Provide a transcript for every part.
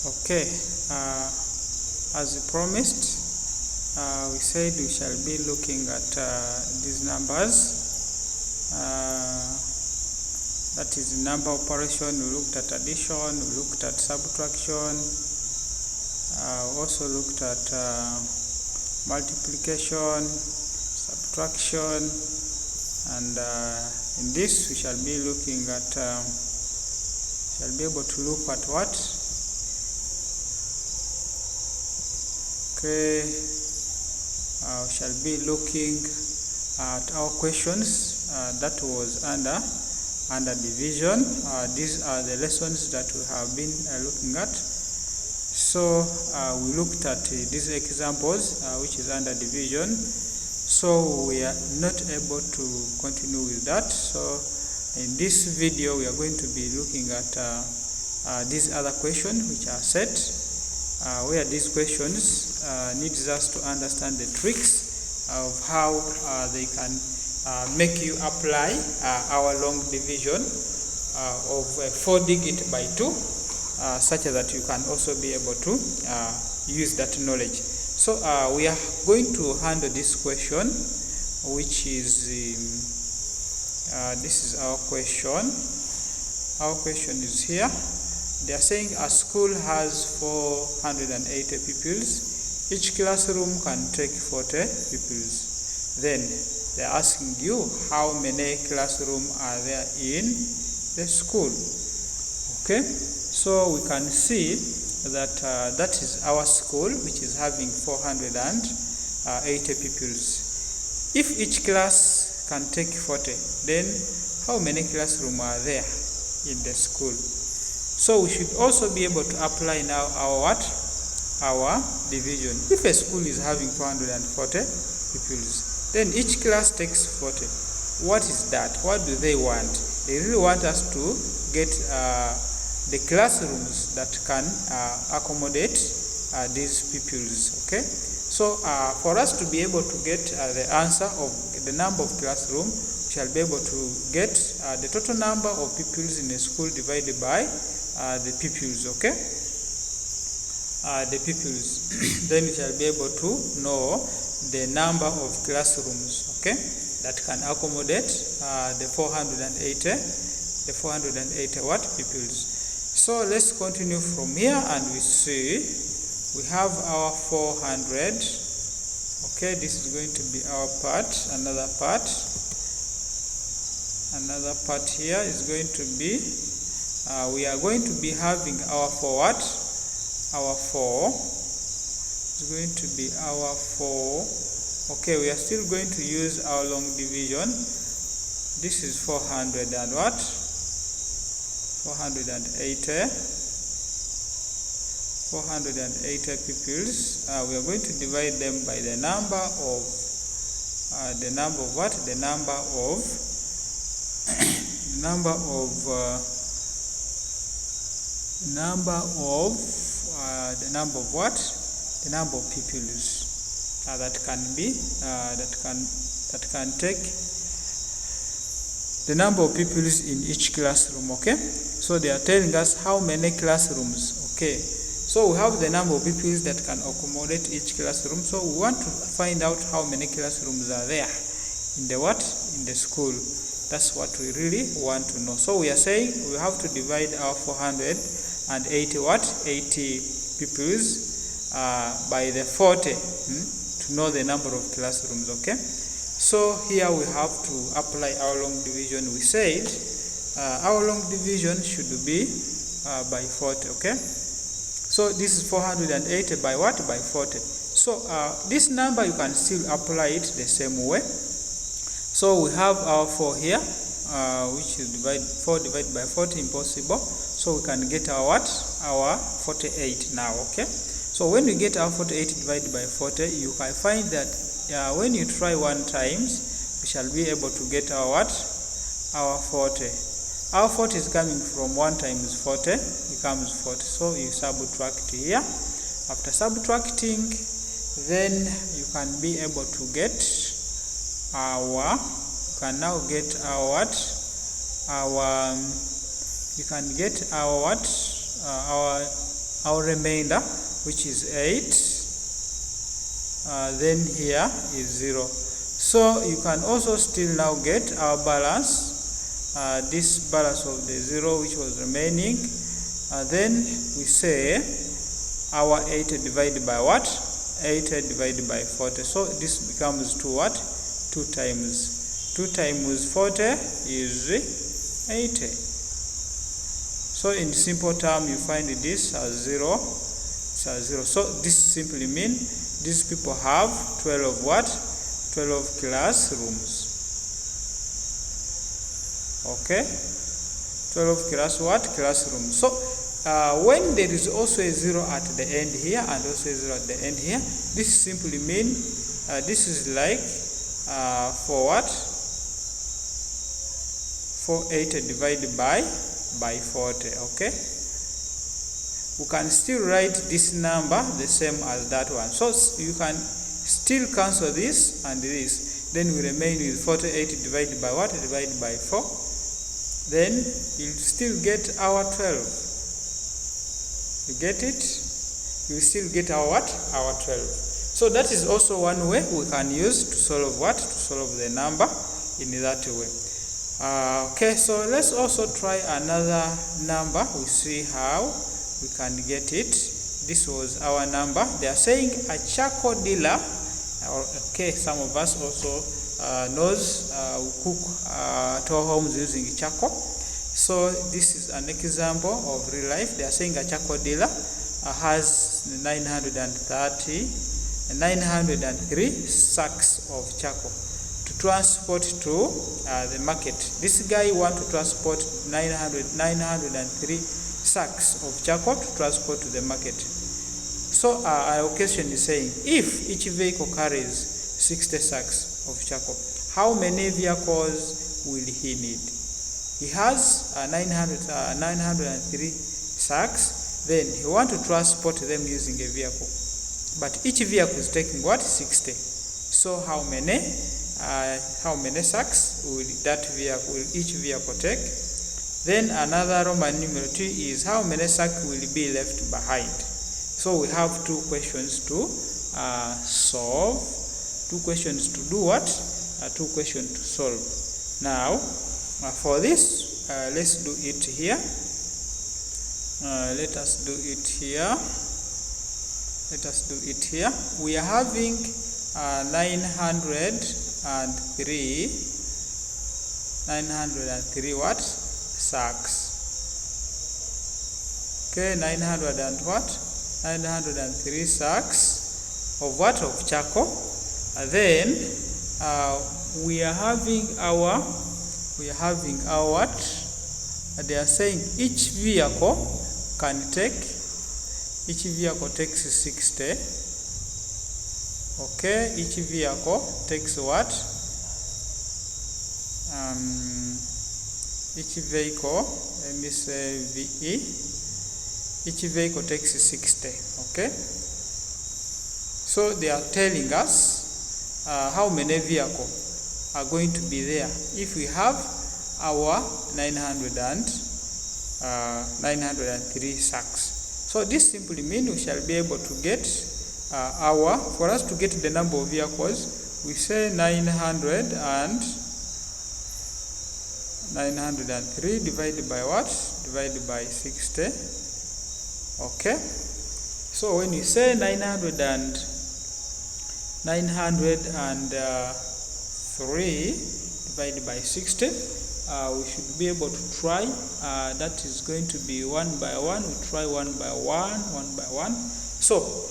Okay, as promised, we said we shall be looking at these numbers. That is number operation. We looked at addition, we looked at subtraction, we also looked at multiplication, subtraction, and in this we shall be looking at shall be able to look at what? Okay, we shall be looking at our questions that was under division. These are the lessons that we have been looking at. So we looked at these examples which is under division. So we are not able to continue with that. So in this video we are going to be looking at these other questions which are set, where these questions needs us to understand the tricks of how they can make you apply our long division of 4 digit by 2, such that you can also be able to use that knowledge. So we are going to handle this question, which is this is our question. Our question is here. They are saying a school has 480 pupils. Each classroom can take 40 pupils. Then they are asking you how many classrooms are there in the school. Okay, so we can see that that is our school, which is having 480 pupils. If each class can take 40, then how many classrooms are there in the school? So we should also be able to apply now our what? Our division. If a school is having 440 pupils, then each class takes 40. What is that? What do they want? They really want us to get the classrooms that can accommodate these pupils. Okay, so for us to be able to get the answer of the number of classrooms, we shall be able to get the total number of pupils in a school divided by the pupils. Okay, the pupils. Then we shall be able to know the number of classrooms, okay, that can accommodate the 480 what? Pupils. So let's continue from here, and we see we have our 400. Okay, this is going to be our part. Another part here is going to be we are going to be having our 4 what? Our 4 is going to be our 4. Okay, we are still going to use our long division. This is 400 and what? 480 pupils. We are going to divide them by the number of the number of what? The number of what? The number of pupils that can be that can take the number of pupils in each classroom. Okay, so they are telling us how many classrooms. Okay, so we have the number of pupils that can accommodate each classroom. So we want to find out how many classrooms are there in the what? In the school. That's what we really want to know. So we are saying we have to divide our 480 what? 80 pupils by the 40 to know the number of classrooms. Okay, so here we have to apply our long division. We said our long division should be by 40. Okay, so this is 480 by what? By 40. So this number you can still apply it the same way. So we have our 4 here, which is 4 divided by 40, impossible. So we can get our what? Our 48 now. Okay, so when we get our 48 divided by 40, you can find that when you try 1 times, we shall be able to get our what? Our 40. Our 40 is coming from 1 times 40 becomes 40. So you subtract here. After subtracting, then you can be able to get our, you can now get our what? Our, you can get our what? our remainder, which is 8. Then here is 0. So you can also still now get our balance, this balance of the 0 which was remaining. Then we say our 80 divided by what? 80 divided by 40. So this becomes 2 what? 2 times 40 is 80. So in simple term, you find this as 0. It's as 0. So this simply means these people have 12 what? 12 classrooms. Okay? 12 classrooms. So when there is also a 0 at the end here and also a 0 at the end here, this simply means this is like for what? For 80 divided by 40. Okay? We can still write this number the same as that one. So you can still cancel this and this. Then we remain with 48 divided by what? Divided by 4. Then you'll still get our 12. You get it? You still get our what? Our 12. So that is also one way we can use to solve what? To solve the number in that way. Okay, so let's also try another number. We see how we can get it. This was our number. They are saying a charcoal dealer. Okay, some of us also knows we cook at our homes using charcoal. So this is an example of real life. They are saying a charcoal dealer has 903 sacks of charcoal to transport to the market. This guy wants to transport 903 sacks of charcoal to transport to the market. So our question is saying, if each vehicle carries 60 sacks of charcoal, how many vehicles will he need? He has 903 sacks, then he wants to transport them using a vehicle. But each vehicle is taking what? 60. So how many sacks will each vehicle take? Then another Roman numeral 2 is how many sacks will be left behind. So we have two questions to solve. Two questions to do what? Two questions to solve. Now, for this, let's do it here. Let us do it here. We are having 903 what? Sacks. Okay, 903 sacks of what? Of charcoal. Then we are having our what? They are saying each vehicle takes 60. Okay, each vehicle takes what? Each vehicle, let me say VE, each vehicle takes 60. Okay, so they are telling us how many vehicles are going to be there if we have our 903 sacks. So this simply means we shall be able to get for us to get the number of vehicles, we say 903 divided by what? Divided by 60. Okay. So when you say 903 divided by 60, we should be able to try. That is going to be one by one. We try one by one. So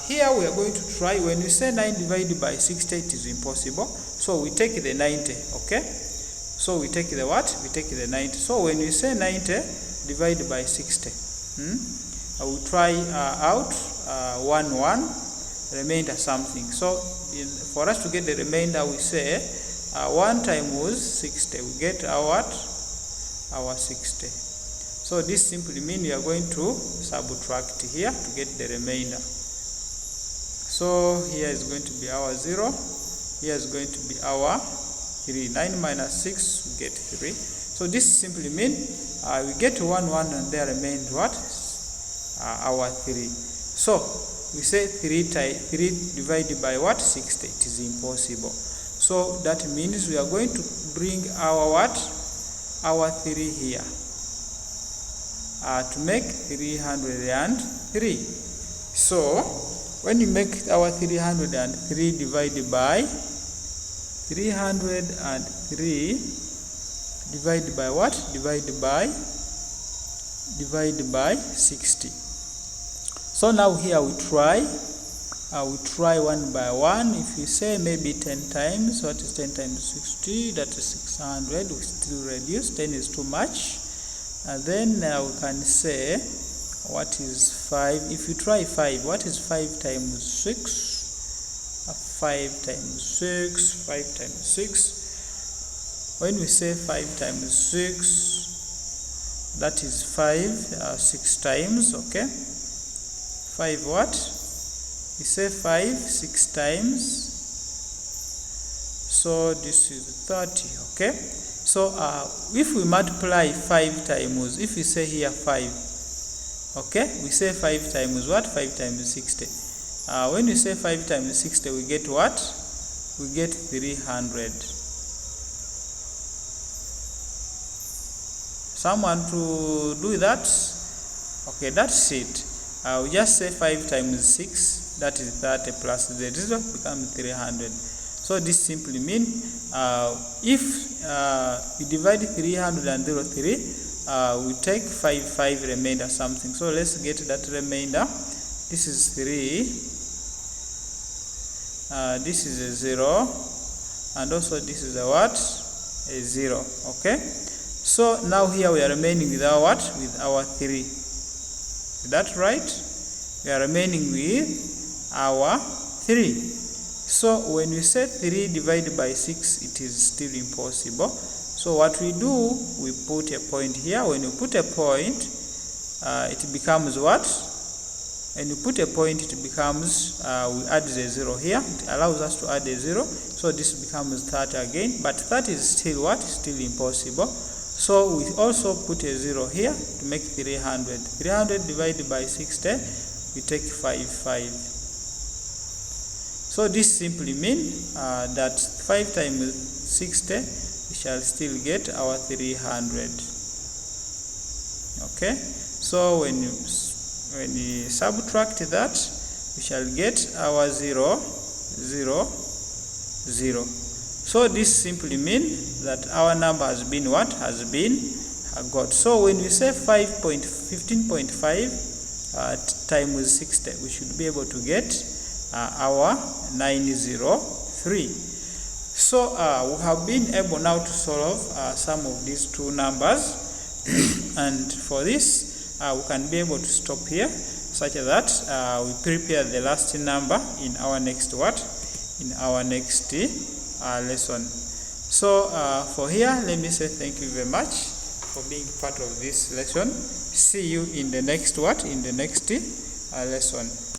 here we are going to try. When you say 9 divided by 60, it is impossible. So we take the 90. Okay. So we take the what? We take the 90. So when you say 90 divided by 60, I will try out 1 remainder something. So for us to get the remainder, we say 1 times 60. We get our 60. So this simply means we are going to subtract here to get the remainder. So here is going to be our 0. Here is going to be our 3. 9 minus 6, we get 3. So this simply means we get 1 and there remains what? our 3. So we say 3 divided by what? 60. It is impossible. So that means we are going to bring our what? Our 3 here to make 303. So when you make our 303 divided by 303 divided by what? Divided by 60. So now here we try one by one. If you say maybe 10 times, what is 10 times 60? That is 600. We still reduce. 10 is too much. And then we can say, what is 5? If you try 5, what is 5 times 6? 5 times 6, 5 times 6. When we say 5 times 6, that is 5, 6 times, okay? 5 what? We say 5, 6 times. So this is 30, okay? So if we multiply 5 times, if we say here 5, okay? We say 5 times what? 5 times 60. When we say 5 times 60, we get what? We get 300. Someone to do that? Okay, that's it. We just say 5 times 6, that is 30 plus the result becomes 300. So this simply means if we divide 303, we take 5 remainder something. So let's get that remainder. This is 3. This is a 0, and also this is a what? A 0. Okay. So now here we are remaining with our what? With our 3. Is that right? We are remaining with our 3. So when we say 3 divided by 6, it is still impossible. So what we do, we put a point here. When you put a point, it becomes what? When you put a point, it becomes, we add the 0 here. It allows us to add a 0. So this becomes 30 again. But 30 is still what? Still impossible. So we also put a 0 here to make 300. 300 divided by 60, we take 5. So this simply means that 5 times 60, we shall still get our 300. Okay. So when you subtract that, we shall get our 0. So this simply means that our number has been what? Has been got. So when we say 15.5 times 60, we should be able to get our 903. So we have been able now to solve some of these two numbers. And for this, we can be able to stop here, such that we prepare the last number in our next what? In our next lesson. So for here, let me say thank you very much for being part of this lesson. See you in the next what? In the next lesson.